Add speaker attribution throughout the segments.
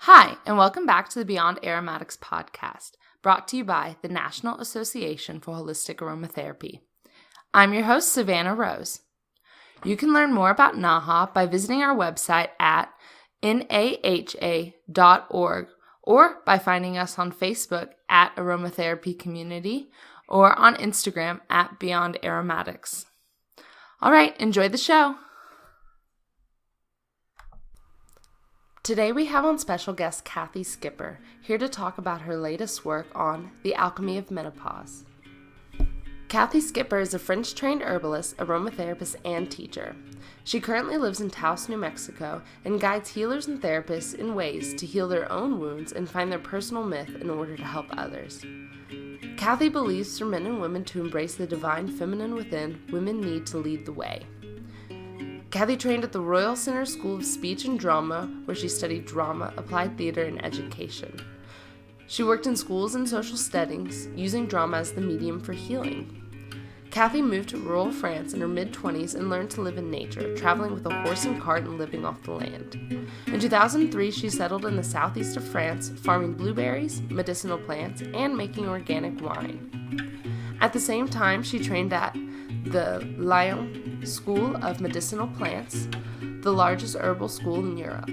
Speaker 1: Hi, and welcome back to the Beyond Aromatics podcast, brought to you by the National Association for Holistic Aromatherapy. I'm your host, Savannah Rose. You can learn more about NAHA by visiting our website at naha.org or by finding us on Facebook at Aromatherapy Community or on Instagram at Beyond Aromatics. All right, enjoy the show. Today we have on special guest Cathy Skipper, here to talk about her latest work on the Alchemy of Menopause. Cathy Skipper is a French-trained herbalist, aromatherapist, and teacher. She currently lives in Taos, New Mexico, and guides healers and therapists in ways to heal their own wounds and find their personal myth in order to help others. Cathy believes for men and women to embrace the divine feminine within, women need to lead the way. Cathy trained at the Royal Center School of Speech and Drama, where she studied drama, applied theater, and education. She worked in schools and social settings, using drama as the medium for healing. Cathy moved to rural France in her mid-20s and learned to live in nature, traveling with a horse and cart and living off the land. In 2003, she settled in the southeast of France, farming blueberries, medicinal plants, and making organic wine. At the same time, she trained at the Lyon School of Medicinal Plants, the largest herbal school in Europe.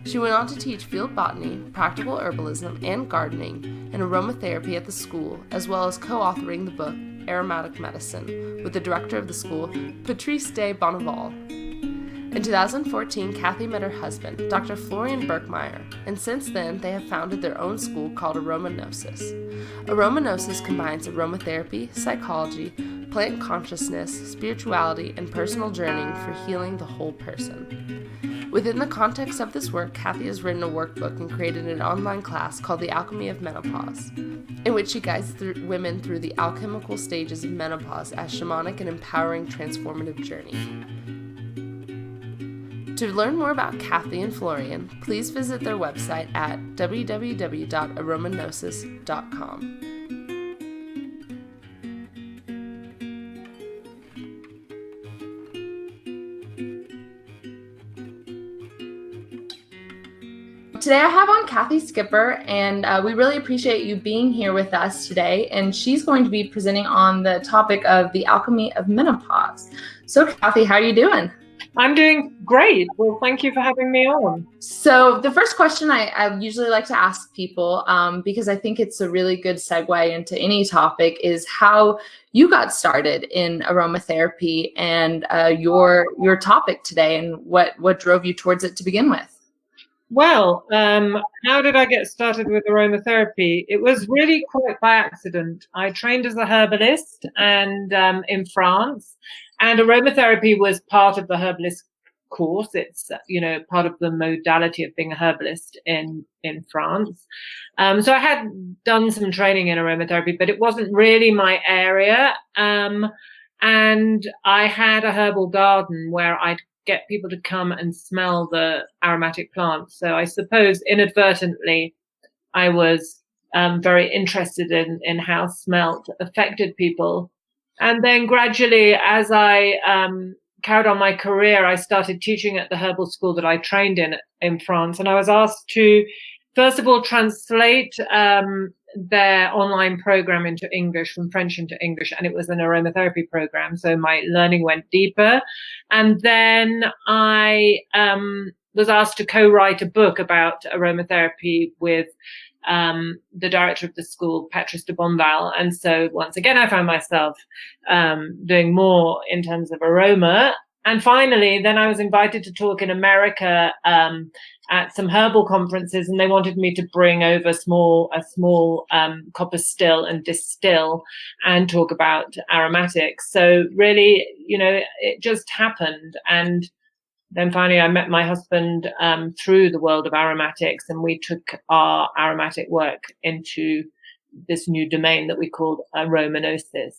Speaker 1: She went on to teach field botany, practical herbalism, and gardening, and aromatherapy at the school, as well as co-authoring the book Aromatic Medicine with the director of the school, Patrice de Bonneval. In 2014, Cathy met her husband, Dr. Florian Birkmeyer, and since then they have founded their own school called Aromatherapy. Aromatherapy combines aromatherapy, psychology, plant consciousness, spirituality, and personal journeying for healing the whole person. Within the context of this work, Cathy has written a workbook and created an online class called the Alchemy of Menopause, in which she guides women through the alchemical stages of menopause as shamanic and empowering transformative journey. To learn more about Cathy and Florian, please visit their website at www.aromagnosis.com. Today I have on Cathy Skipper, and we really appreciate you being here with us today. And she's going to be presenting on the topic of the Alchemy of Menopause. So, Cathy, how are you doing?
Speaker 2: I'm doing great. Well, thank you for having me on.
Speaker 1: So the first question I usually like to ask people, because I think it's a really good segue into any topic, is how you got started in aromatherapy and your topic today, and what drove you towards it to begin with.
Speaker 2: Well, how did I get started with aromatherapy? It was really quite by accident. I trained as a herbalist and in France, and aromatherapy was part of the herbalist course. It's part of the modality of being a herbalist in France. So I had done some training in aromatherapy, but it wasn't really my area. And I had a herbal garden where I'd get people to come and smell the aromatic plants. So I suppose inadvertently I was very interested in how smelt affected people. And then gradually, as I carried on my career, I started teaching at the herbal school that I trained in France. And I was asked to, first of all, translate their online program into English, from French into English, and it was an aromatherapy program. So my learning went deeper. And then I was asked to co-write a book about aromatherapy with the director of the school, Patrice de Bonneval. And so once again, I found myself doing more in terms of aroma. And finally, then I was invited to talk in America at some herbal conferences, and they wanted me to bring over a small copper still and distill and talk about aromatics. So really, it just happened. And then finally I met my husband through the world of aromatics, and we took our aromatic work into this new domain that we called aromagnosis.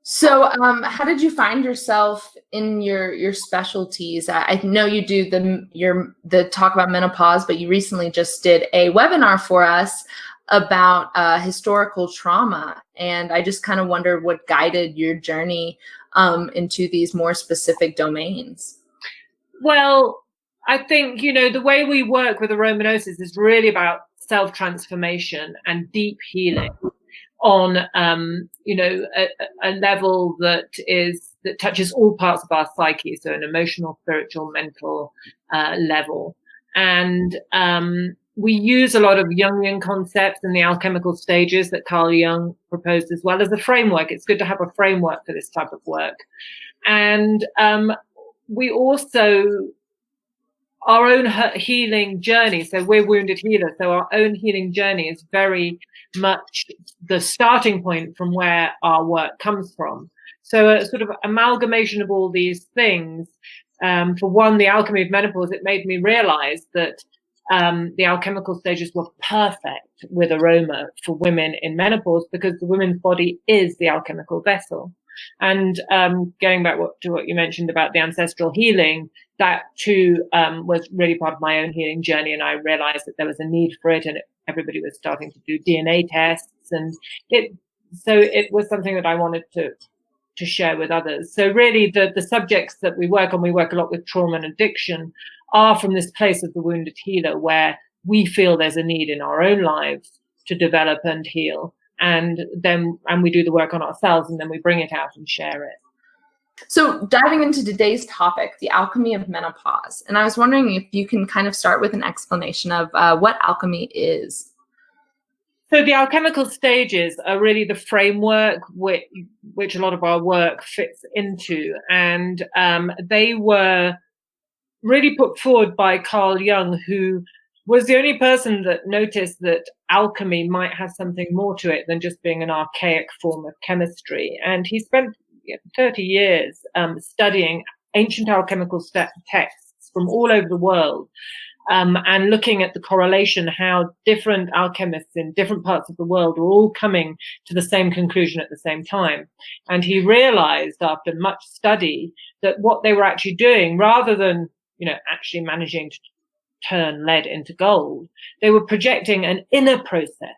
Speaker 1: So how did you find yourself in your specialties? I know you do the talk about menopause, but you recently just did a webinar for us about historical trauma. And I just kind of wonder what guided your journey into these more specific domains.
Speaker 2: Well, I think, the way we work with aromatherapy is really about self-transformation and deep healing on, a level that touches all parts of our psyche. So an emotional, spiritual, mental level. And we use a lot of Jungian concepts and the alchemical stages that Carl Jung proposed, as well as a framework. It's good to have a framework for this type of work. And we also, our own healing journey, so we're wounded healers, so our own healing journey is very much the starting point from where our work comes from. So a sort of amalgamation of all these things. For one, the Alchemy of Menopause, it made me realize that the alchemical stages were perfect with aroma for women in menopause, because the woman's body is the alchemical vessel. And going back to what you mentioned about the ancestral healing, that too was really part of my own healing journey. And I realized that there was a need for it, and everybody was starting to do DNA tests. And it was something that I wanted to share with others. So really the subjects that we work on, we work a lot with trauma and addiction, are from this place of the wounded healer, where we feel there's a need in our own lives to develop and heal. And we do the work on ourselves, and then we bring it out and share it.
Speaker 1: So diving into today's topic, the alchemy of menopause, and I was wondering if you can kind of start with an explanation of what alchemy is.
Speaker 2: So the alchemical stages are really the framework which a lot of our work fits into. And they were really put forward by Carl Jung, who was the only person that noticed that alchemy might have something more to it than just being an archaic form of chemistry. And he spent 30 years studying ancient alchemical texts from all over the world, and looking at the correlation, how different alchemists in different parts of the world were all coming to the same conclusion at the same time. And he realized after much study that what they were actually doing, rather than, actually managing to turn lead into gold, they were projecting an inner process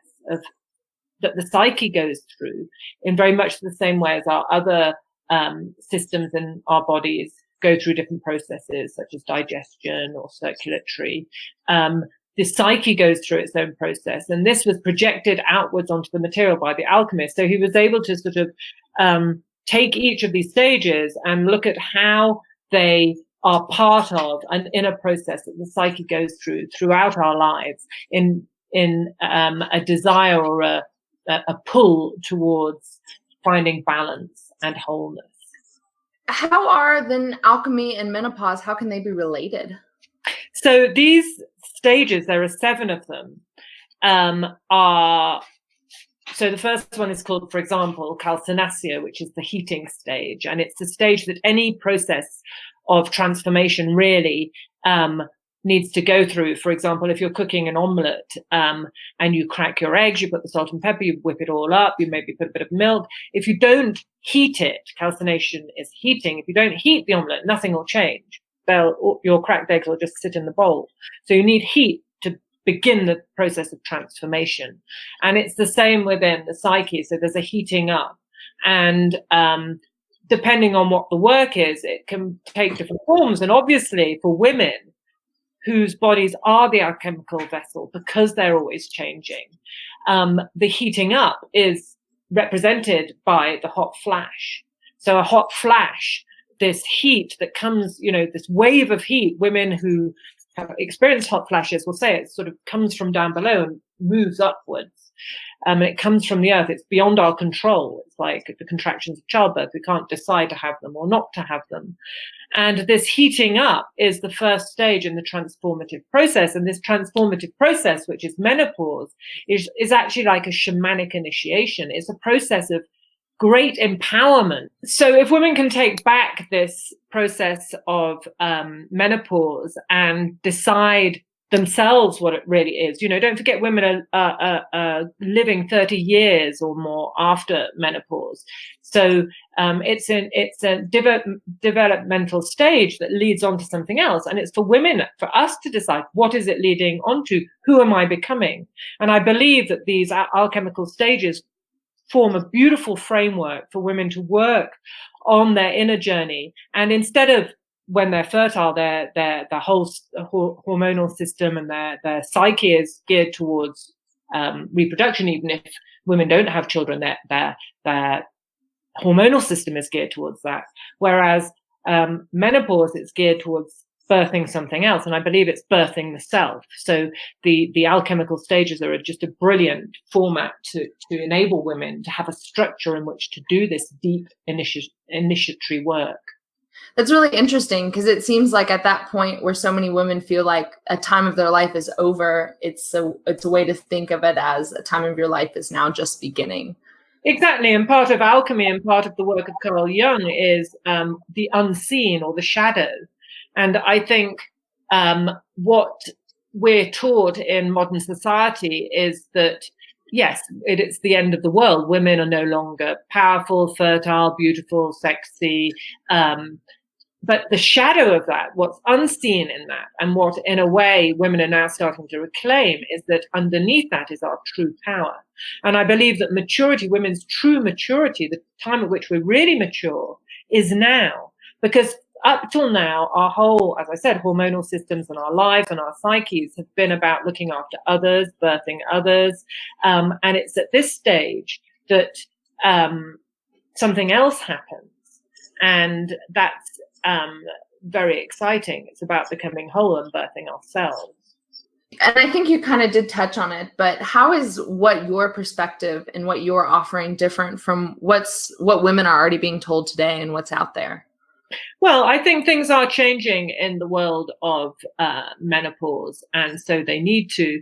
Speaker 2: that the psyche goes through in very much the same way as our other systems in our bodies go through different processes, such as digestion or circulatory. The psyche goes through its own process, and this was projected outwards onto the material by the alchemist. So he was able to sort of take each of these stages and look at how they are part of an inner process that the psyche goes throughout our lives in a desire or a pull towards finding balance and wholeness.
Speaker 1: How are then alchemy and menopause, how can they be related?
Speaker 2: So these stages, there are 7 of them, so the first one is called, for example, calcinacea, which is the heating stage. And it's the stage that any process of transformation really needs to go through. For example, if you're cooking an omelette and you crack your eggs, you put the salt and pepper, you whip it all up, you maybe put a bit of milk. If you don't heat it, calcination is heating. If you don't heat the omelette, nothing will change. Your cracked eggs will just sit in the bowl. So you need heat to begin the process of transformation. And it's the same within the psyche. So there's a heating up. And depending on what the work is, it can take different forms. And obviously for women whose bodies are the alchemical vessel, because they're always changing, the heating up is represented by the hot flash. So a hot flash, this heat that comes, this wave of heat, women who have experienced hot flashes will say it sort of comes from down below and moves upwards. And it comes from the earth. It's beyond our control. It's like the contractions of childbirth. We can't decide to have them or not to have them. And this heating up is the first stage in the transformative process. And this transformative process, which is menopause, is actually like a shamanic initiation. It's a process of great empowerment. So if women can take back this process of menopause and decide themselves what it really is, don't forget women are living 30 years or more after menopause. So it's a developmental stage that leads on to something else. And it's for women, for us to decide, what is it leading onto? Who am I becoming? And I believe that these alchemical stages form a beautiful framework for women to work on their inner journey. And instead of when they're fertile, their whole hormonal system and their psyche is geared towards reproduction. Even if women don't have children, their hormonal system is geared towards that. Whereas menopause, it's geared towards birthing something else, and I believe it's birthing the self. So the alchemical stages are just a brilliant format to enable women to have a structure in which to do this deep initiatory work.
Speaker 1: That's really interesting, because it seems like at that point where so many women feel like a time of their life is over, it's a way to think of it as a time of your life is now just beginning.
Speaker 2: Exactly, and part of alchemy and part of the work of Carl Jung is the unseen or the shadow. And I think what we're taught in modern society is that, yes, it's the end of the world. Women are no longer powerful, fertile, beautiful, sexy. But the shadow of that, what's unseen in that, and what in a way women are now starting to reclaim, is that underneath that is our true power. And I believe that maturity, women's true maturity, the time at which we're really mature, is now. Because up till now, our whole, as I said, hormonal systems and our lives and our psyches have been about looking after others, birthing others. And it's at this stage that something else happens. And that's very exciting. It's about becoming whole and birthing ourselves.
Speaker 1: And I think you kind of did touch on it, but how is what your perspective and what you're offering different from what women are already being told today and what's out there?
Speaker 2: Well, I think things are changing in the world of menopause, and so they need to.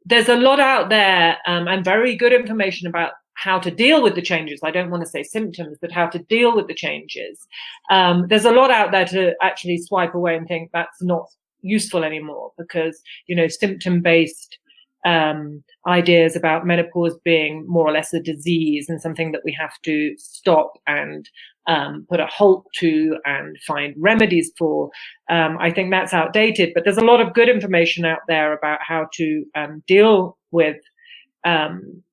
Speaker 2: There's a lot out there and very good information about how to deal with the changes. I don't want to say symptoms, but how to deal with the changes. There's a lot out there to actually swipe away and think that's not useful anymore, because, symptom-based ideas about menopause being more or less a disease and something that we have to stop and put a halt to and find remedies for. I think that's outdated, but there's a lot of good information out there about how to deal with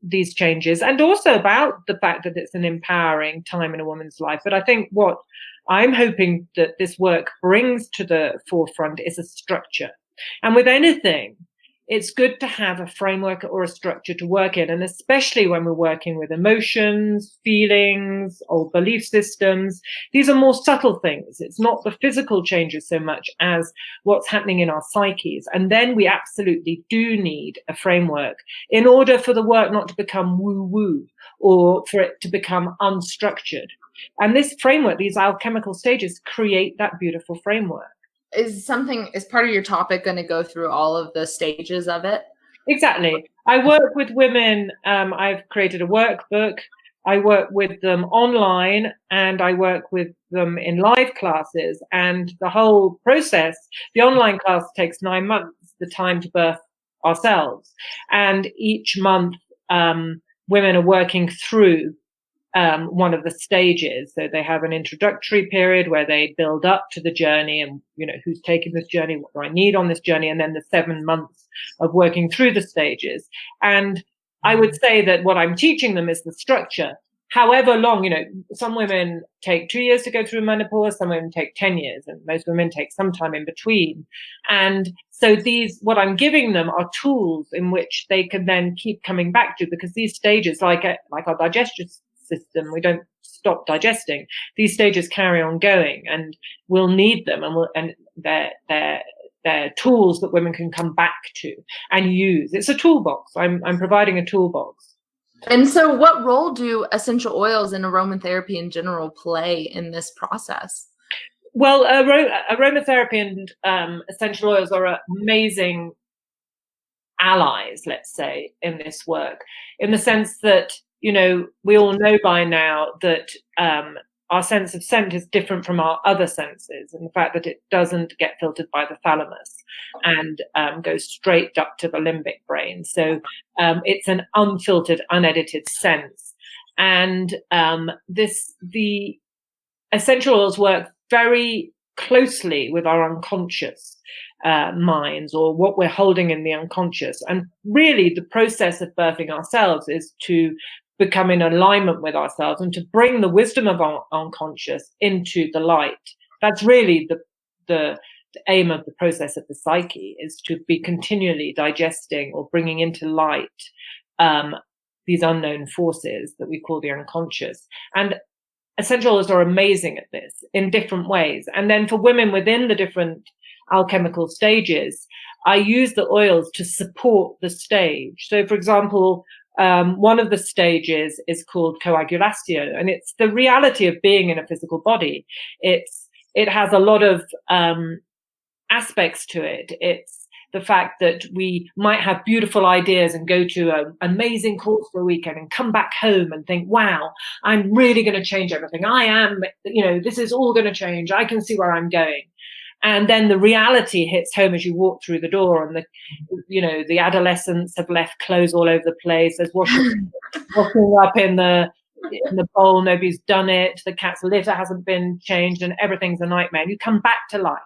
Speaker 2: these changes, and also about the fact that it's an empowering time in a woman's life. But I think what I'm hoping that this work brings to the forefront is a structure. And with anything, it's good to have a framework or a structure to work in, and especially when we're working with emotions, feelings, or belief systems. These are more subtle things. It's not the physical changes so much as what's happening in our psyches. And then we absolutely do need a framework in order for the work not to become woo-woo or for it to become unstructured. And this framework, these alchemical stages, create that beautiful framework.
Speaker 1: Is part of your topic going to go through all of the stages of it?
Speaker 2: Exactly. I work with women. I've created a workbook. I work with them online, and I work with them in live classes. And the whole process, the online class takes 9 months, the time to birth ourselves. And each month, women are working through one of the stages. So they have an introductory period where they build up to the journey and, who's taking this journey, what do I need on this journey, and then the 7 months of working through the stages. And I would say that what I'm teaching them is the structure. However long, some women take 2 years to go through menopause, some women take 10 years, and most women take some time in between. And so what I'm giving them are tools in which they can then keep coming back to, because these stages, like our digestive system, we don't stop digesting. These stages carry on going, and we'll need them, and they're tools that women can come back to and use. It's a toolbox. I'm providing a toolbox.
Speaker 1: And so what role do essential oils and aromatherapy in general play in this process?
Speaker 2: Well, aromatherapy and essential oils are amazing allies, let's say, in this work, in the sense that we all know by now that our sense of scent is different from our other senses, and the fact that it doesn't get filtered by the thalamus and goes straight up to the limbic brain. So it's an unfiltered, unedited sense. And the essential oils work very closely with our unconscious minds, or what we're holding in the unconscious. And really the process of birthing ourselves is to become in alignment with ourselves and to bring the wisdom of our unconscious into the light. That's really the aim of the process of the psyche is to be continually digesting or bringing into light these unknown forces that we call the unconscious. And essential oils are amazing at this in different ways. And then for women within the different alchemical stages, I use the oils to support the stage. So, for example, one of the stages is called coagulatio, and it's the reality of being in a physical body. It has a lot of aspects to it. It's the fact that we might have beautiful ideas and go to an amazing course for a weekend and come back home and think, wow, I'm really going to change everything. I am, this is all going to change. I can see where I'm going. And then the reality hits home as you walk through the door, and the adolescents have left clothes all over the place. There's washing up in the bowl. Nobody's done it. The cat's litter hasn't been changed, and everything's a nightmare. And you come back to life.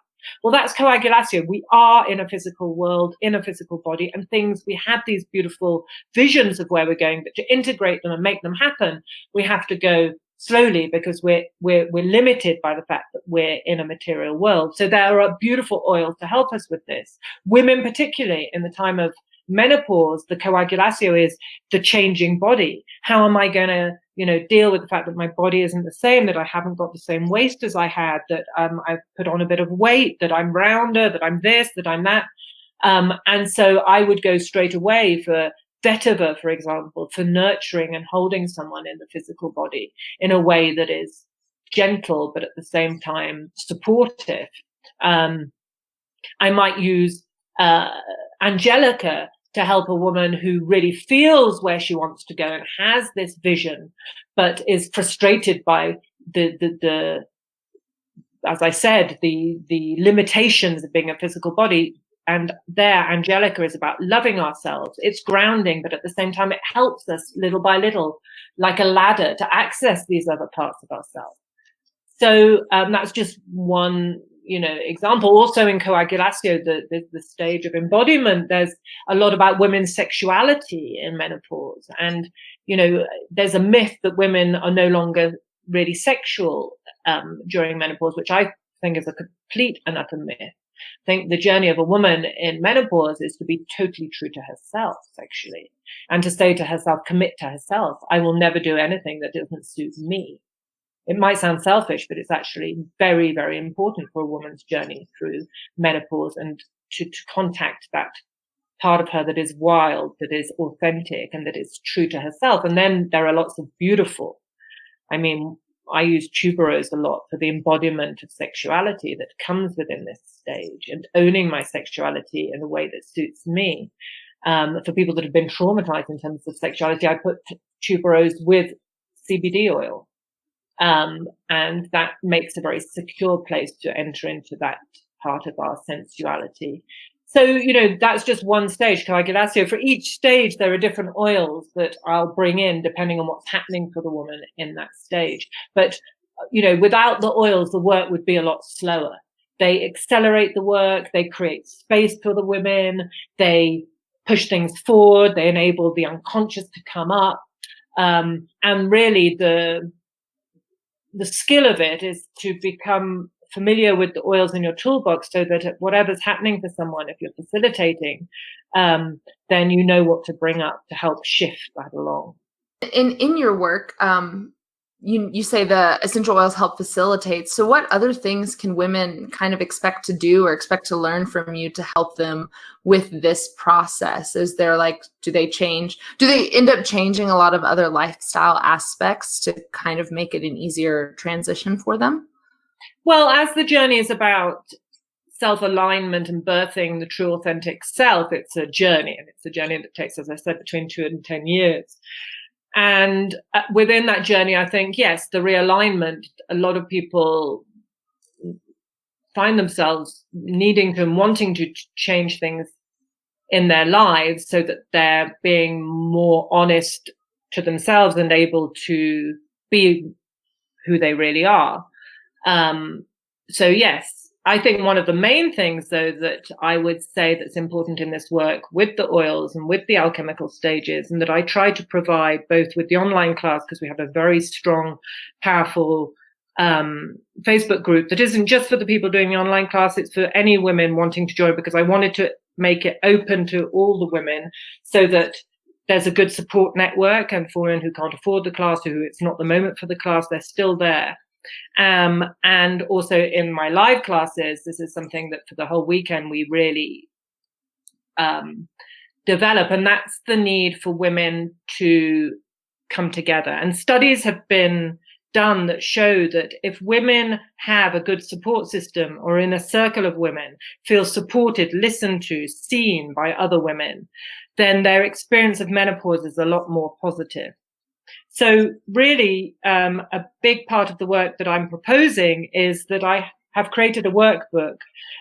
Speaker 2: Well, that's coagulatio. We are in a physical world, in a physical body, and we have these beautiful visions of where we're going, but to integrate them and make them happen, we have to go slowly, because we're limited by the fact that we're in a material world. So there are beautiful oils to help us with this. Women, particularly in the time of menopause, the coagulatio is the changing body. How am I going to deal with the fact that my body isn't the same, that I haven't got the same waist as I had, that I've put on a bit of weight, that I'm rounder, that I'm this, that I'm that. And so I would go straight away for vetiver, for example, for nurturing and holding someone in the physical body in a way that is gentle, but at the same time supportive. I might use Angelica to help a woman who really feels where she wants to go and has this vision, but is frustrated by the as I said, the limitations of being a physical body. And there, Angelica is about loving ourselves. It's grounding, but at the same time, it helps us little by little, like a ladder, to access these other parts of ourselves. So that's just one example. Also in coagulatio, the stage of embodiment, there's a lot about women's sexuality in menopause. And, there's a myth that women are no longer really sexual during menopause, which I think is a complete and utter myth. I think the journey of a woman in menopause is to be totally true to herself sexually, and to say to herself, commit to herself, I will never do anything that doesn't suit me. It might sound selfish, but it's actually very, very important for a woman's journey through menopause, and to contact that part of her that is wild, that is authentic, and that is true to herself. And then there are lots of beautiful, I use tuberose a lot for the embodiment of sexuality that comes within this stage, and owning my sexuality in a way that suits me. For people that have been traumatized in terms of sexuality, I put tuberose with CBD oil. And that makes a very secure place to enter into that part of our sensuality. So, that's just one stage, coagulatio. For each stage, there are different oils that I'll bring in depending on what's happening for the woman in that stage. But, without the oils, the work would be a lot slower. They accelerate the work. They create space for the women. They push things forward. They enable the unconscious to come up. And really the skill of it is to become familiar with the oils in your toolbox, so that whatever's happening for someone, if you're facilitating, then you know what to bring up to help shift that along.
Speaker 1: In your work, you say the essential oils help facilitate. So what other things can women kind of expect to do or expect to learn from you to help them with this process? Is there do they end up changing a lot of other lifestyle aspects to kind of make it an easier transition for them?
Speaker 2: Well, as the journey is about self-alignment and birthing the true authentic self, it's a journey, and it's a journey that takes, as I said, between 2 and 10 years. And within that journey, I think, yes, the realignment, a lot of people find themselves needing to and wanting to change things in their lives so that they're being more honest to themselves and able to be who they really are. So yes, I think one of the main things, though, that I would say that's important in this work with the oils and with the alchemical stages, and that I try to provide both with the online class, because we have a very strong, powerful Facebook group that isn't just for the people doing the online class, it's for any women wanting to join, because I wanted to make it open to all the women so that there's a good support network, and for women who can't afford the class, who it's not the moment for the class, they're still there. And also in my live classes, this is something that for the whole weekend we really develop, and that's the need for women to come together. And studies have been done that show that if women have a good support system, or in a circle of women feel supported, listened to, seen by other women, then their experience of menopause is a lot more positive. So really, a big part of the work that I'm proposing is that I have created a workbook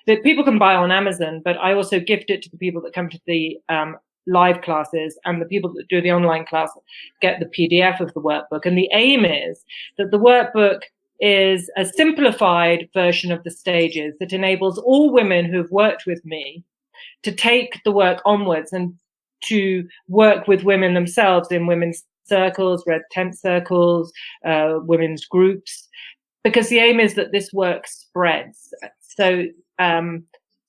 Speaker 2: that people can buy on Amazon, but I also gift it to the people that come to the live classes, and the people that do the online class get the PDF of the workbook. And the aim is that the workbook is a simplified version of the stages that enables all women who've worked with me to take the work onwards and to work with women themselves in women's circles, red tent circles, women's groups, because the aim is that this work spreads. So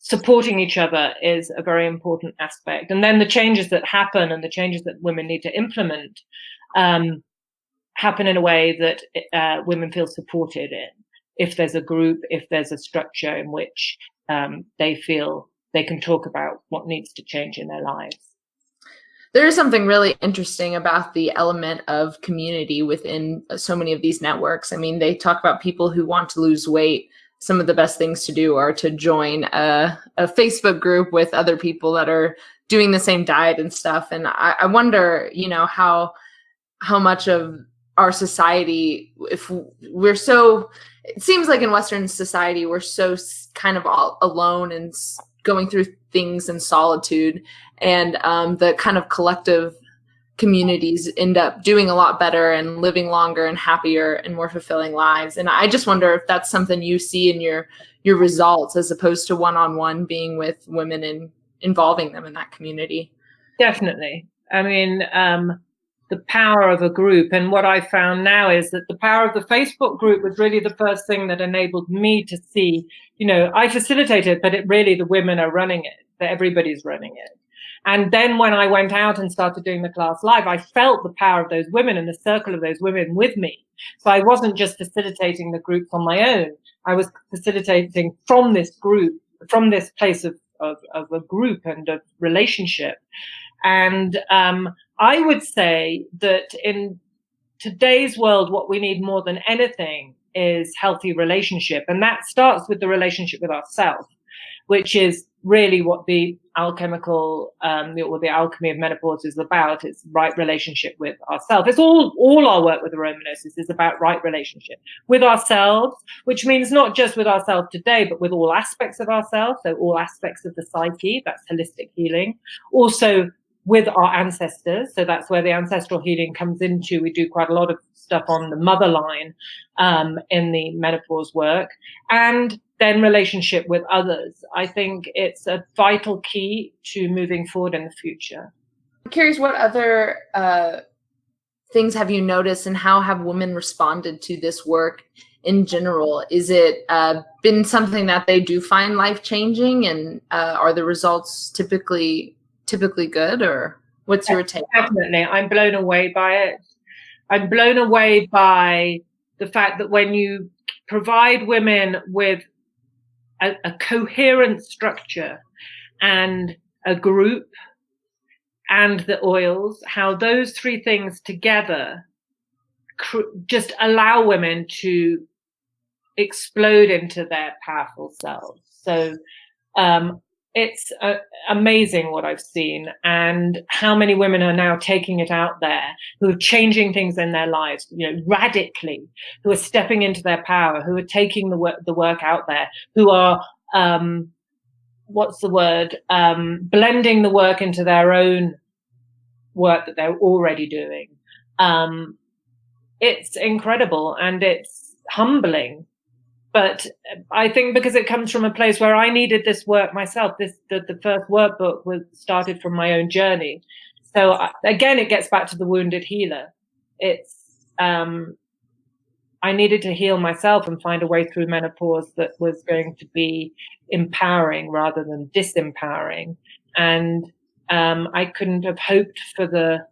Speaker 2: supporting each other is a very important aspect. And then the changes that happen and the changes that women need to implement happen in a way that women feel supported in. If there's a group, if there's a structure in which they feel they can talk about what needs to change in their lives.
Speaker 1: There is something really interesting about the element of community within so many of these networks. I mean, they talk about people who want to lose weight. Some of the best things to do are to join a Facebook group with other people that are doing the same diet and stuff. And I wonder, you know, how much of our society, if we're so, it seems like in Western society, we're so kind of all alone and going through things in solitude, and the kind of collective communities end up doing a lot better and living longer and happier and more fulfilling lives. And I just wonder if that's something you see in your results, as opposed to one-on-one being with women and involving them in that community.
Speaker 2: Definitely. I mean, the power of a group, and what I found now is that the power of the Facebook group was really the first thing that enabled me to see, you know, I facilitate it, but it really, the women are running it, that everybody's running it. And then when I went out and started doing the class live, I felt the power of those women and the circle of those women with me. So I wasn't just facilitating the groups on my own. I was facilitating from this group, from this place of a group and of relationship. And I would say that in today's world, what we need more than anything is healthy relationship. And that starts with the relationship with ourselves, which is really what the alchemical, or the alchemy of menopause is about. It's right relationship with ourselves. It's all our work with Aromagnosis is about right relationship with ourselves, which means not just with ourselves today, but with all aspects of ourselves. So all aspects of the psyche, that's holistic healing. Also with our ancestors. So that's where the ancestral healing comes into. We do quite a lot of stuff on the mother line in the menopause work. And then relationship with others. I think it's a vital key to moving forward in the future.
Speaker 1: I'm curious, what other things have you noticed, and how have women responded to this work in general? Is it been something that they do find life-changing, and are the results typically good, or what's your take?
Speaker 2: Definitely. I'm blown away by it. I'm blown away by the fact that when you provide women with a coherent structure and a group and the oils, how those three things together just allow women to explode into their powerful selves. So it's amazing what I've seen, and how many women are now taking it out there, who are changing things in their lives, you know, radically, who are stepping into their power, who are taking the work out there, who are, blending the work into their own work that they're already doing. It's incredible and it's humbling. But I think because it comes from a place where I needed this work myself, the first workbook was started from my own journey. So again, it gets back to the wounded healer. It's I needed to heal myself and find a way through menopause that was going to be empowering rather than disempowering. And I couldn't have hoped for the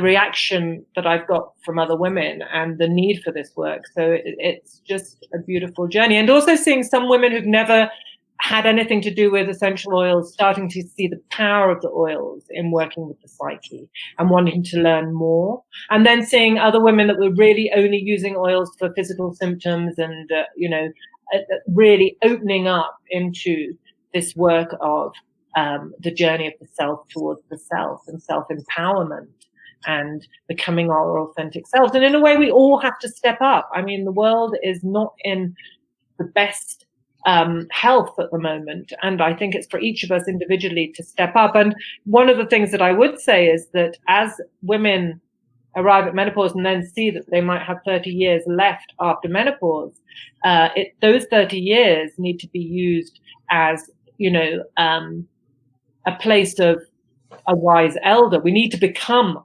Speaker 2: reaction that I've got from other women and the need for this work. So it's just a beautiful journey. And also seeing some women who've never had anything to do with essential oils starting to see the power of the oils in working with the psyche and wanting to learn more. And then seeing other women that were really only using oils for physical symptoms and, really opening up into this work of the journey of the self towards the self and self-empowerment and becoming our authentic selves. And in a way, we all have to step up. I mean, the world is not in the best health at the moment. And I think it's for each of us individually to step up. And one of the things that I would say is that as women arrive at menopause and then see that they might have 30 years left after menopause, those 30 years need to be used as, a place of a wise elder. We need to become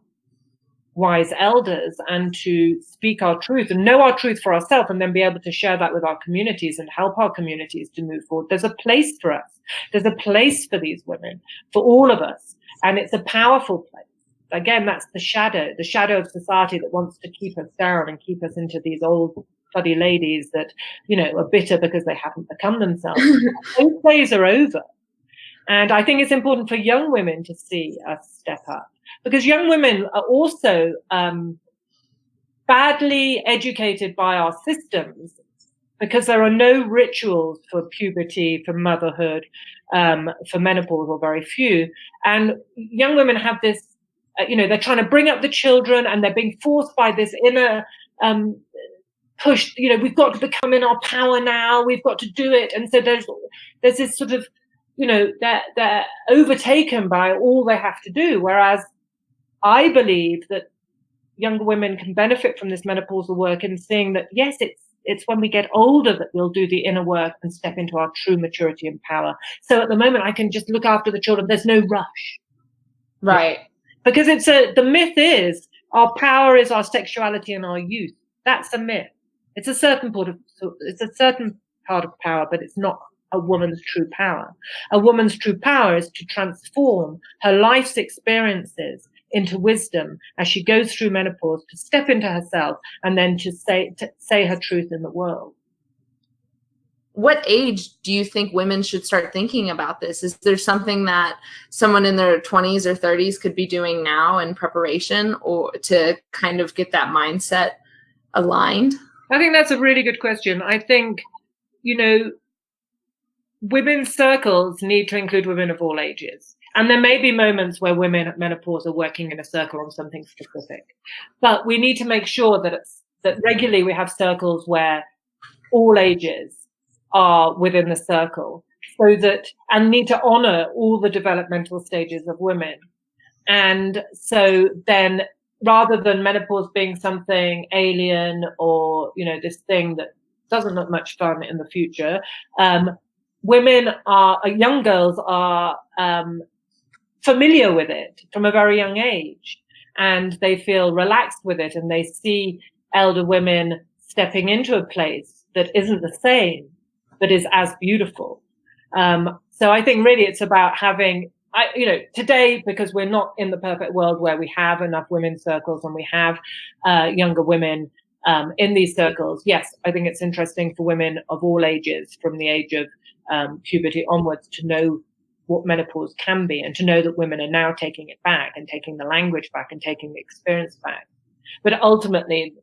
Speaker 2: wise elders and to speak our truth and know our truth for ourselves, and then be able to share that with our communities and help our communities to move forward. There's a place for us. There's a place for these women, for all of us. And it's a powerful place. Again, that's the shadow of society that wants to keep us down and keep us into these old fuddy ladies that, are bitter because they haven't become themselves. Those days are over. And I think it's important for young women to see us step up, because young women are also badly educated by our systems, because there are no rituals for puberty, for motherhood, for menopause, or very few. And young women have this, they're trying to bring up the children and they're being forced by this inner push, we've got to become in our power now, we've got to do it. And so there's this sort of, they're overtaken by all they have to do. Whereas I believe that younger women can benefit from this menopausal work and seeing that, yes, it's when we get older that we'll do the inner work and step into our true maturity and power. So at the moment, I can just look after the children. There's no rush.
Speaker 1: Right.
Speaker 2: Because the myth is our power is our sexuality and our youth. That's a myth. It's a certain part of power, but it's not a woman's true power. A woman's true power is to transform her life's experiences into wisdom as she goes through menopause, to step into herself and then to say her truth in the world.
Speaker 1: What age do you think women should start thinking about this? Is there something that someone in their 20s or 30s could be doing now in preparation, or to kind of get that mindset aligned?
Speaker 2: I think that's a really good question. I think, women's circles need to include women of all ages. And there may be moments where women at menopause are working in a circle on something specific. But we need to make sure that regularly we have circles where all ages are within the circle, and need to honor all the developmental stages of women. And so then, rather than menopause being something alien or, this thing that doesn't look much fun in the future, young girls are familiar with it from a very young age, and they feel relaxed with it, and they see elder women stepping into a place that isn't the same, but is as beautiful. So I think really it's about having, today, because we're not in the perfect world where we have enough women's circles and we have younger women in these circles. Yes, I think it's interesting for women of all ages, from the age of puberty onwards, to know what menopause can be, and to know that women are now taking it back and taking the language back and taking the experience back. But ultimately,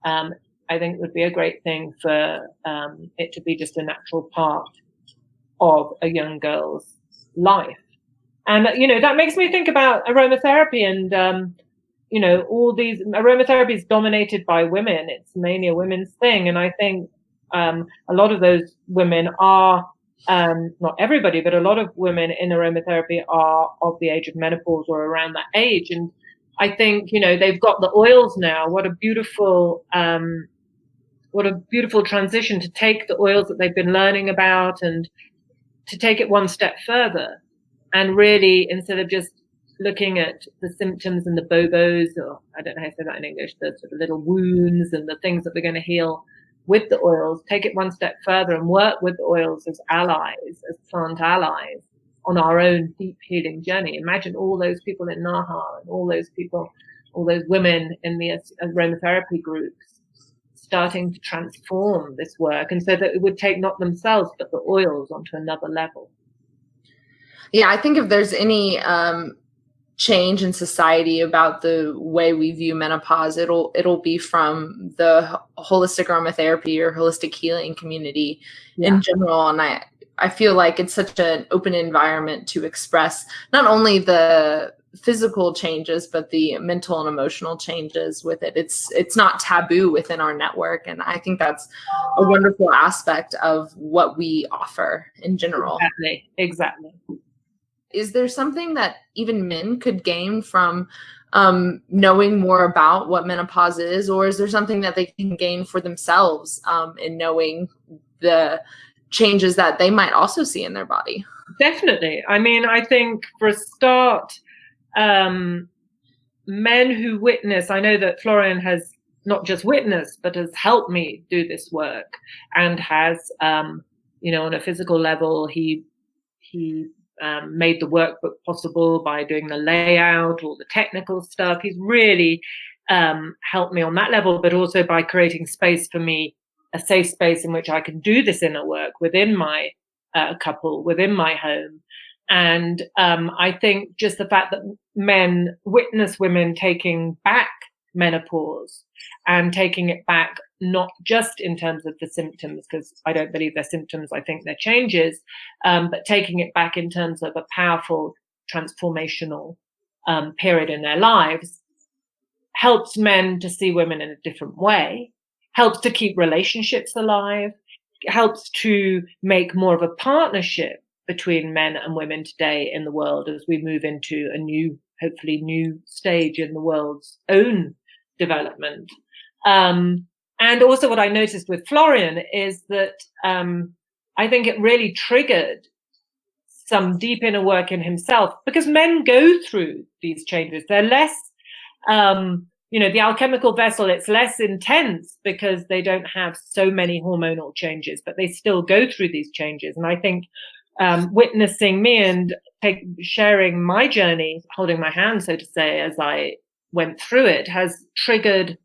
Speaker 2: I think it would be a great thing for it to be just a natural part of a young girl's life. And, that makes me think about aromatherapy and, all these aromatherapy is dominated by women. It's mainly a women's thing. And I think a lot of those women are, not everybody, but a lot of women in aromatherapy are of the age of menopause or around that age. And I think, they've got the oils now. What a beautiful transition to take the oils that they've been learning about and to take it one step further. And really, instead of just looking at the symptoms and the bobos, or I don't know how to say that in English, the sort of little wounds and the things that we're going to heal with the oils, take it one step further and work with the oils as allies, as plant allies on our own deep healing journey. Imagine all those people in Naha and all those people, all those women in the aromatherapy groups starting to transform this work, and so that it would take not themselves but the oils onto another level.
Speaker 1: Yeah, I think if there's any change in society about the way we view menopause, it'll be from the holistic aromatherapy or holistic healing community in general. And I feel like it's such an open environment to express not only the physical changes, but the mental and emotional changes with it. It's not taboo within our network. And I think that's a wonderful aspect of what we offer in general.
Speaker 2: Exactly.
Speaker 1: Is there something that even men could gain from knowing more about what menopause is, or is there something that they can gain for themselves in knowing the changes that they might also see in their body?
Speaker 2: Definitely. I mean, I think for a start, men who witness, I know that Florian has not just witnessed, but has helped me do this work, and has, on a physical level, he made the workbook possible by doing the layout, all the technical stuff. He's really helped me on that level, but also by creating space for me, a safe space in which I can do this inner work within my couple, within my home. And I think just the fact that men witness women taking back menopause and taking it back, not just in terms of the symptoms, because I don't believe they're symptoms, I think they're changes, but taking it back in terms of a powerful transformational period in their lives, helps men to see women in a different way, helps to keep relationships alive, helps to make more of a partnership between men and women today in the world as we move into a new, hopefully new stage in the world's own development. And also what I noticed with Florian is that I think it really triggered some deep inner work in himself, because men go through these changes. They're less, the alchemical vessel, it's less intense because they don't have so many hormonal changes, but they still go through these changes. And I think witnessing me and sharing my journey, holding my hand, so to say, as I went through it, has triggered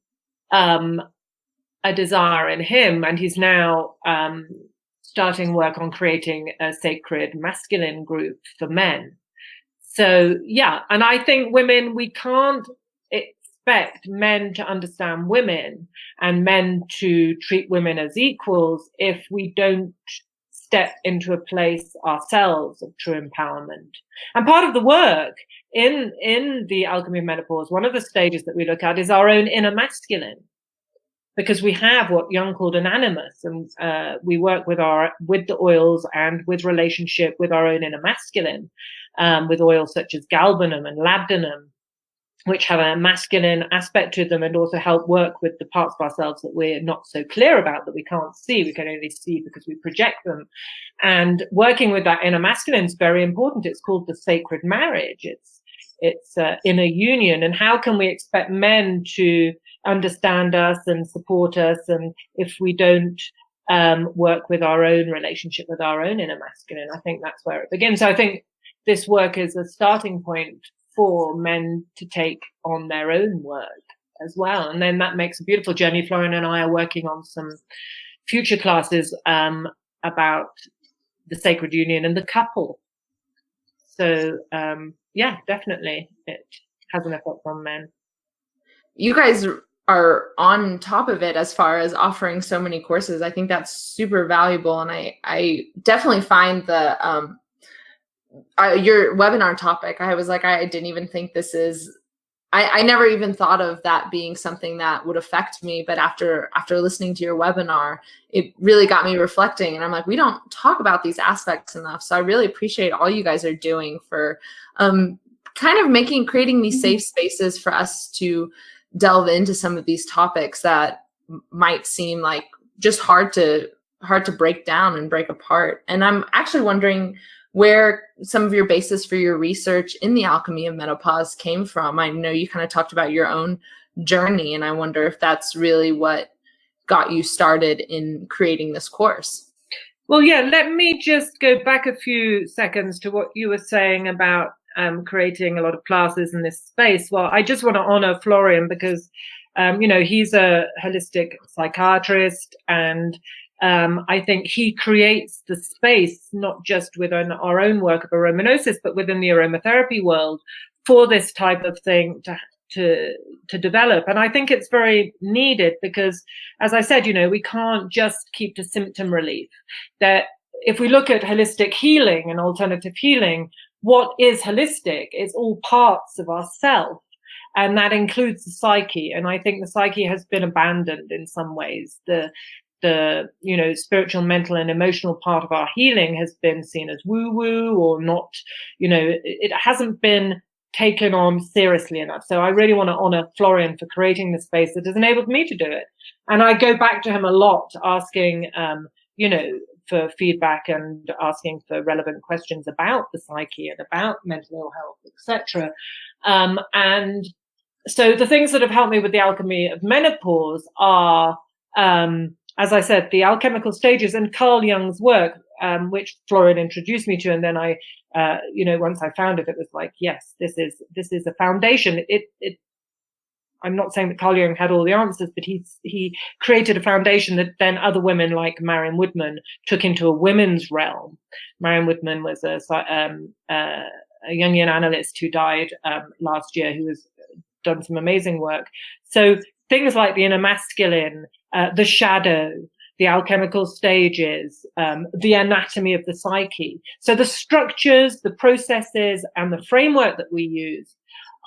Speaker 2: a desire in him. And he's now starting work on creating a sacred masculine group for men. So, yeah. And I think women, we can't expect men to understand women and men to treat women as equals if we don't step into a place ourselves of true empowerment. And part of the work in the Alchemy of Menopause, one of the stages that we look at is our own inner masculine, because we have what Jung called an animus, and we work with the oils and with relationship with our own inner masculine, with oils such as galbanum and labdanum, which have a masculine aspect to them and also help work with the parts of ourselves that we're not so clear about, that we can't see. We can only see because we project them. And working with that inner masculine is very important. It's called the sacred marriage. It's inner union. And how can we expect men to understand us and support us, and if we don't work with our own relationship with our own inner masculine? I think that's where it begins. So I think this work is a starting point for men to take on their own work as well. And then that makes a beautiful journey. Florian and I are working on some future classes about the sacred union and the couple. So, yeah, definitely it has an effect on men.
Speaker 1: You guys are on top of it as far as offering so many courses. I think that's super valuable. And I definitely find your webinar topic, I was like, I didn't even think this is, I never even thought of that being something that would affect me. But after listening to your webinar, it really got me reflecting. And I'm like, we don't talk about these aspects enough. So I really appreciate all you guys are doing for kind of creating these safe spaces for us to delve into some of these topics that might seem like just hard to break down and break apart. And I'm actually wondering, where some of your basis for your research in the alchemy of menopause came from. I know you kind of talked about your own journey, and I wonder if that's really what got you started in creating this course.
Speaker 2: Well, yeah, let me just go back a few seconds to what you were saying about creating a lot of classes in this space. Well, I just want to honor Florian because, he's a holistic psychiatrist, and I think he creates the space, not just within our own work of aromanosis, but within the aromatherapy world for this type of thing to develop. And I think it's very needed because, as I said, we can't just keep to symptom relief. That if we look at holistic healing and alternative healing, what is holistic? It's all parts of ourself. And that includes the psyche. And I think the psyche has been abandoned in some ways. The spiritual, mental, and emotional part of our healing has been seen as woo-woo or not, it hasn't been taken on seriously enough. So I really want to honor Florian for creating the space that has enabled me to do it. And I go back to him a lot, asking, for feedback and asking for relevant questions about the psyche and about mental ill health, etc. And so the things that have helped me with the alchemy of menopause are, as I said, the alchemical stages and Carl Jung's work, which Florian introduced me to. And then I, once I found it, it was like, yes, this is a foundation. I'm not saying that Carl Jung had all the answers, but he created a foundation that then other women like Marion Woodman took into a women's realm. Marion Woodman was a Jungian analyst who died last year, who has done some amazing work. So things like the inner masculine, the shadow, the alchemical stages, the anatomy of the psyche. So the structures, the processes, and the framework that we use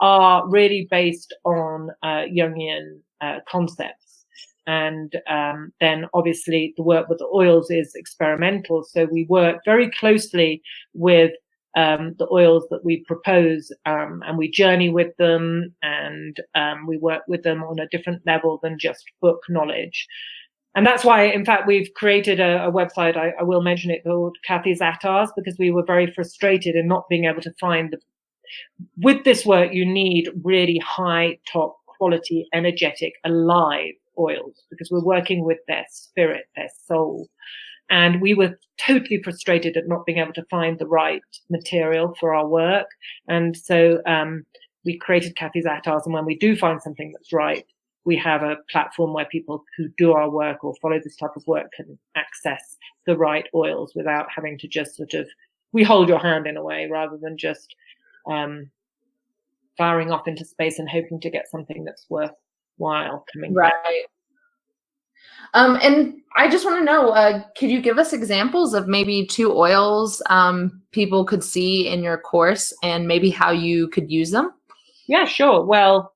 Speaker 2: are really based on Jungian concepts. And then obviously the work with the oils is experimental. So we work very closely with the oils that we propose, and we journey with them, and we work with them on a different level than just book knowledge. And that's why, in fact, we've created a website, I will mention it, called Cathy's Atars, because we were very frustrated in not being able to find with this work, you need really high, top quality, energetic, alive oils, because we're working with their spirit, their soul. And we were totally frustrated at not being able to find the right material for our work. And so we created Cathy's Atars. And when we do find something that's right, we have a platform where people who do our work or follow this type of work can access the right oils without having to just we hold your hand in a way, rather than just firing off into space and hoping to get something that's worthwhile coming back.
Speaker 1: Right. And I just want to know, could you give us examples of maybe 2 oils people could see in your course and maybe how you could use them?
Speaker 2: Yeah, sure. Well,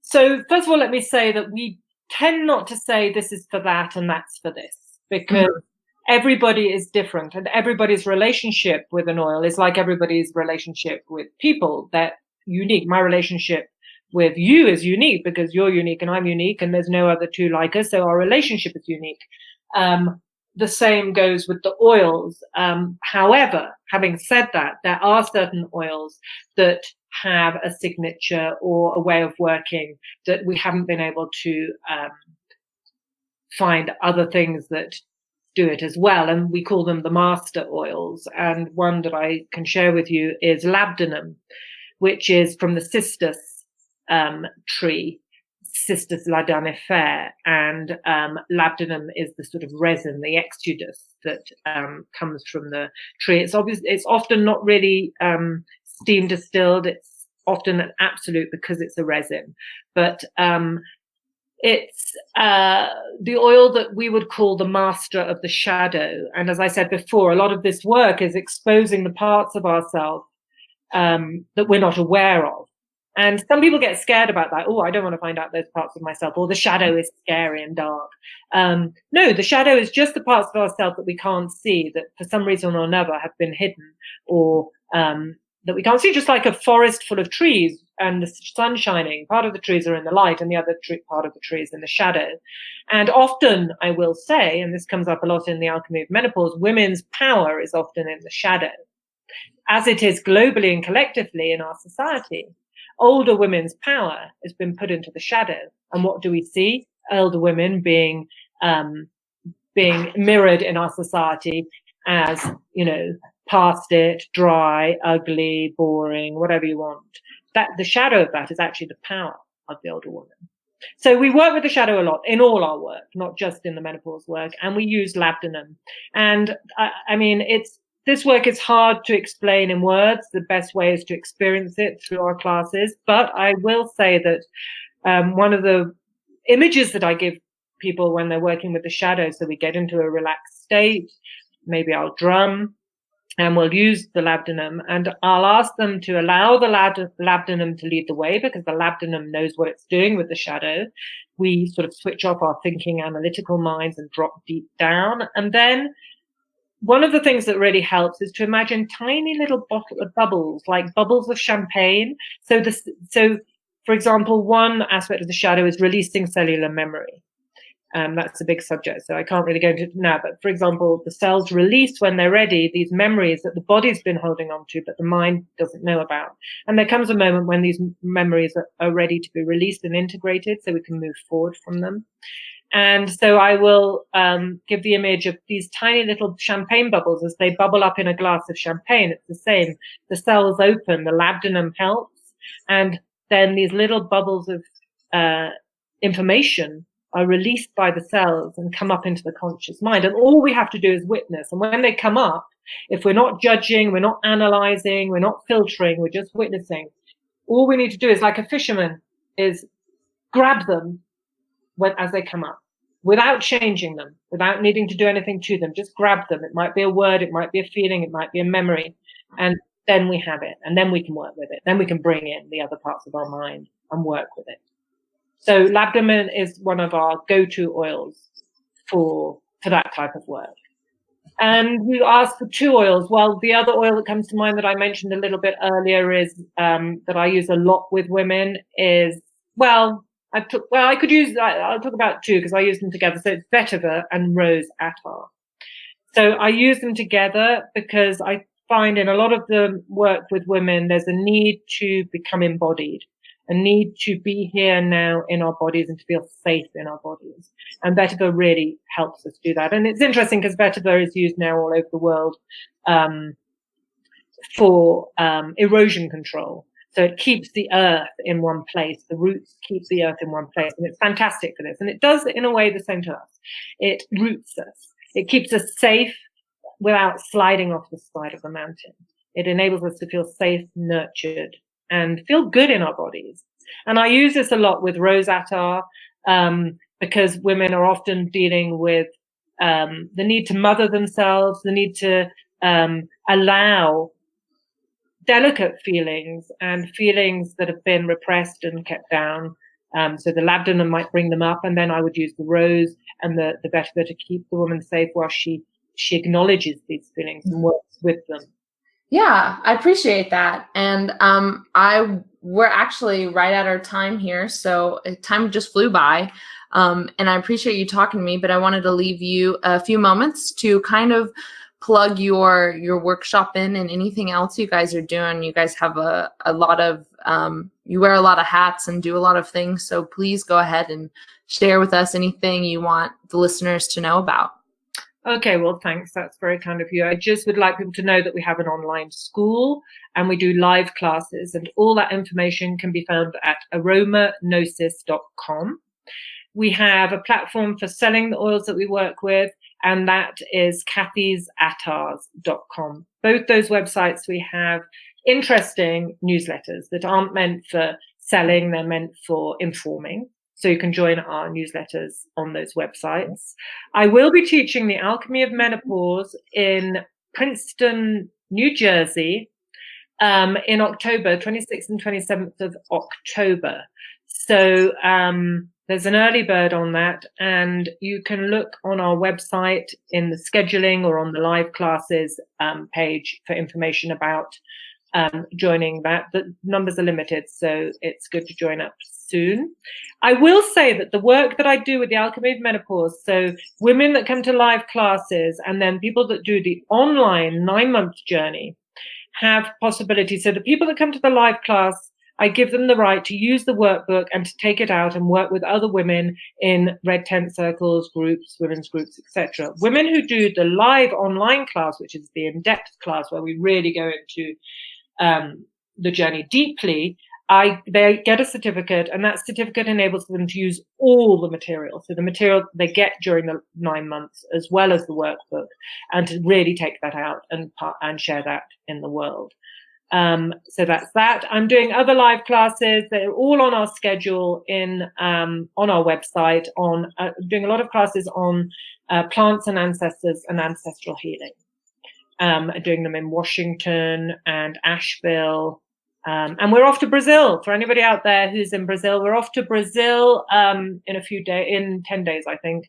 Speaker 2: so first of all, let me say that we tend not to say this is for that and that's for this, because everybody is different, and everybody's relationship with an oil is like everybody's relationship with people. They're unique. My relationship with you is unique because you're unique and I'm unique, and there's no other two like us. So our relationship is unique. The same goes with the oils. However, having said that, there are certain oils that have a signature or a way of working that we haven't been able to find other things that do it as well, and we call them the master oils. And one that I can share with you is labdanum, which is from the cistus tree, Cistus ladanifera, and labdanum is the sort of resin, the exudus that comes from the tree. It's often not really steam distilled. It's often an absolute because it's a resin, but it's the oil that we would call the master of the shadow. And as I said before, a lot of this work is exposing the parts of ourselves that we're not aware of. And some people get scared about that. Oh, I don't want to find out those parts of myself, or the shadow is scary and dark. No, the shadow is just the parts of ourselves that we can't see, that for some reason or another have been hidden, or that we can't see, just like a forest full of trees. and the sun shining. Part of the trees are in the light, and the other part of the tree is in the shadow. And often, I will say, and this comes up a lot in the Alchemy of Menopause, women's power is often in the shadow, as it is globally and collectively in our society. Older women's power has been put into the shadow, and what do we see? Elder women being mirrored in our society as, past it, dry, ugly, boring, whatever you want. That the shadow of that is actually the power of the older woman. So we work with the shadow a lot in all our work, not just in the menopause work, and we use labdanum. And this work is hard to explain in words. The best way is to experience it through our classes. But I will say that one of the images that I give people when they're working with the shadow, so we get into a relaxed state, maybe I'll drum, and we'll use the labdanum, and I'll ask them to allow the labdanum to lead the way, because the labdanum knows what it's doing with the shadow. We sort of switch off our thinking, analytical minds and drop deep down. And then one of the things that really helps is to imagine tiny little bubbles, like bubbles of champagne. So for example, one aspect of the shadow is releasing cellular memory. That's a big subject, so I can't really go into it now. But for example, the cells release when they're ready these memories that the body's been holding on to, but the mind doesn't know about. And there comes a moment when these memories are ready to be released and integrated, so we can move forward from them. And so I will give the image of these tiny little champagne bubbles as they bubble up in a glass of champagne. It's the same. The cells open, the labdanum helps, and then these little bubbles of information are released by the cells and come up into the conscious mind. And all we have to do is witness. And when they come up, if we're not judging, we're not analyzing, we're not filtering, we're just witnessing, all we need to do is, like a fisherman, is grab them as they come up, without changing them, without needing to do anything to them. Just grab them. It might be a word, it might be a feeling, it might be a memory. And then we have it. And then we can work with it. Then we can bring in the other parts of our mind and work with it. So labdanum is one of our go-to oils for that type of work. And you asked for 2 oils. Well, the other oil that comes to mind that I mentioned a little bit earlier is that I use a lot with women is, I'll talk about 2 because I use them together. So it's vetiver and rose attar. So I use them together because I find in a lot of the work with women, there's a need to become embodied, a need to be here now in our bodies and to feel safe in our bodies. And vetiver really helps us do that. And it's interesting because vetiver is used now all over the world for erosion control. So it keeps the earth in one place. The roots keep the earth in one place. And it's fantastic for this. And it does, in a way, the same to us. It roots us. It keeps us safe without sliding off the side of the mountain. It enables us to feel safe, nurtured, and feel good in our bodies. And I use this a lot with rose attar because women are often dealing with the need to mother themselves, the need to allow delicate feelings and feelings that have been repressed and kept down. So the labdanum might bring them up, and then I would use the rose and the vetiver to keep the woman safe while she acknowledges these feelings and works with them.
Speaker 1: Yeah, I appreciate that. And we're actually right at our time here, so time just flew by. And I appreciate you talking to me, but I wanted to leave you a few moments to kind of plug your workshop in and anything else you guys are doing. You guys have a lot of, you wear a lot of hats and do a lot of things. So please go ahead and share with us anything you want the listeners to know about.
Speaker 2: Okay, well, thanks. That's very kind of you. I just would like people to know that we have an online school and we do live classes, and all that information can be found at aromatherapy.com. We have a platform for selling the oils that we work with, and that is cathysattars.com. Both those websites, we have interesting newsletters that aren't meant for selling, they're meant for informing. So you can join our newsletters on those websites. I will be teaching the Alchemy of Menopause in Princeton, New Jersey, in October, 26th and 27th of October. So there's an early bird on that, and you can look on our website in the scheduling or on the live classes page for information about joining that. The numbers are limited, so it's good to join up soon. I will say that the work that I do with the Alchemy of Menopause, so women that come to live classes and then people that do the online 9-month journey have possibilities. So the people that come to the live class, I give them the right to use the workbook and to take it out and work with other women in red tent circles, groups, women's groups, etc. Women who do the live online class, which is the in-depth class where we really go into the journey deeply, they get a certificate, and that certificate enables them to use all the material. So the material they get during the 9 months, as well as the workbook, and to really take that out and share that in the world. So that's that. I'm doing other live classes. They're all on our schedule on our website. Doing a lot of classes on plants and ancestors and ancestral healing. Doing them in Washington and Asheville. And we're off to Brazil. For anybody out there who's in Brazil, we're off to Brazil in 10 days, I think.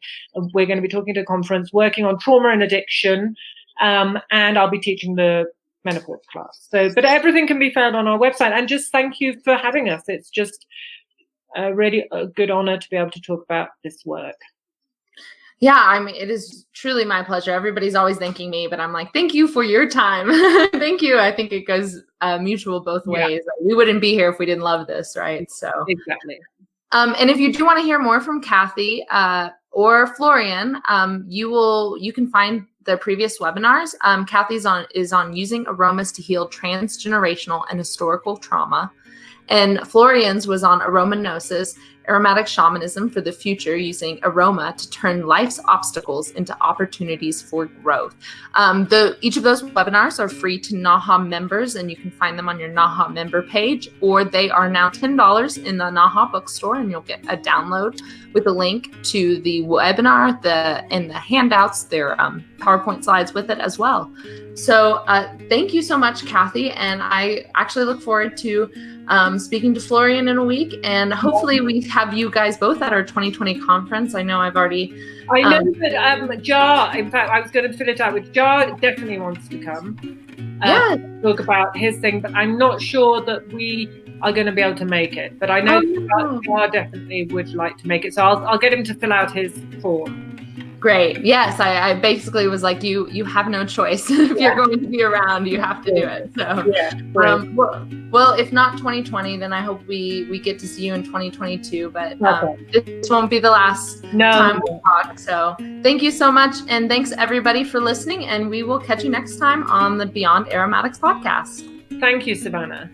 Speaker 2: We're going to be talking to a conference working on trauma and addiction. And I'll be teaching the menopause class. But everything can be found on our website. And just thank you for having us. It's just really a good honor to be able to talk about this work.
Speaker 1: Yeah, I mean, it is truly my pleasure. Everybody's always thanking me, but I'm like, thank you for your time. Thank you. I think it goes mutual both ways. We wouldn't be here if we didn't love this, right? So
Speaker 2: exactly.
Speaker 1: And if you do want to hear more from Cathy or Florian, you can find the previous webinars. Cathy's is on using aromas to heal transgenerational and historical trauma. And Florian's was on aromanosis, aromatic shamanism for the future, using aroma to turn life's obstacles into opportunities for growth. Each of those webinars are free to NAHA members, and you can find them on your NAHA member page, or they are now $10 in the NAHA bookstore, and you'll get a download with a link to the webinar, and the handouts, their PowerPoint slides with it as well. So thank you so much, Cathy, and I actually look forward to speaking to Florian in a week, and hopefully we have you guys both at our 2020 conference. I know that
Speaker 2: Jar, in fact, I was going to fill it out with Jar, definitely wants to come. Talk about his thing, but I'm not sure that we are going to be able to make it. But I know Jar definitely would like to make it, so I'll get him to fill out his form.
Speaker 1: Great. Yes, I basically was like, you have no choice. If you're going to be around, you have to do it. So, well, if not 2020, then I hope we get to see you in 2022. But this won't be the last time we talk. So thank you so much. And thanks everybody for listening. And we will catch you next time on the Beyond Aromatics podcast.
Speaker 2: Thank you, Savannah.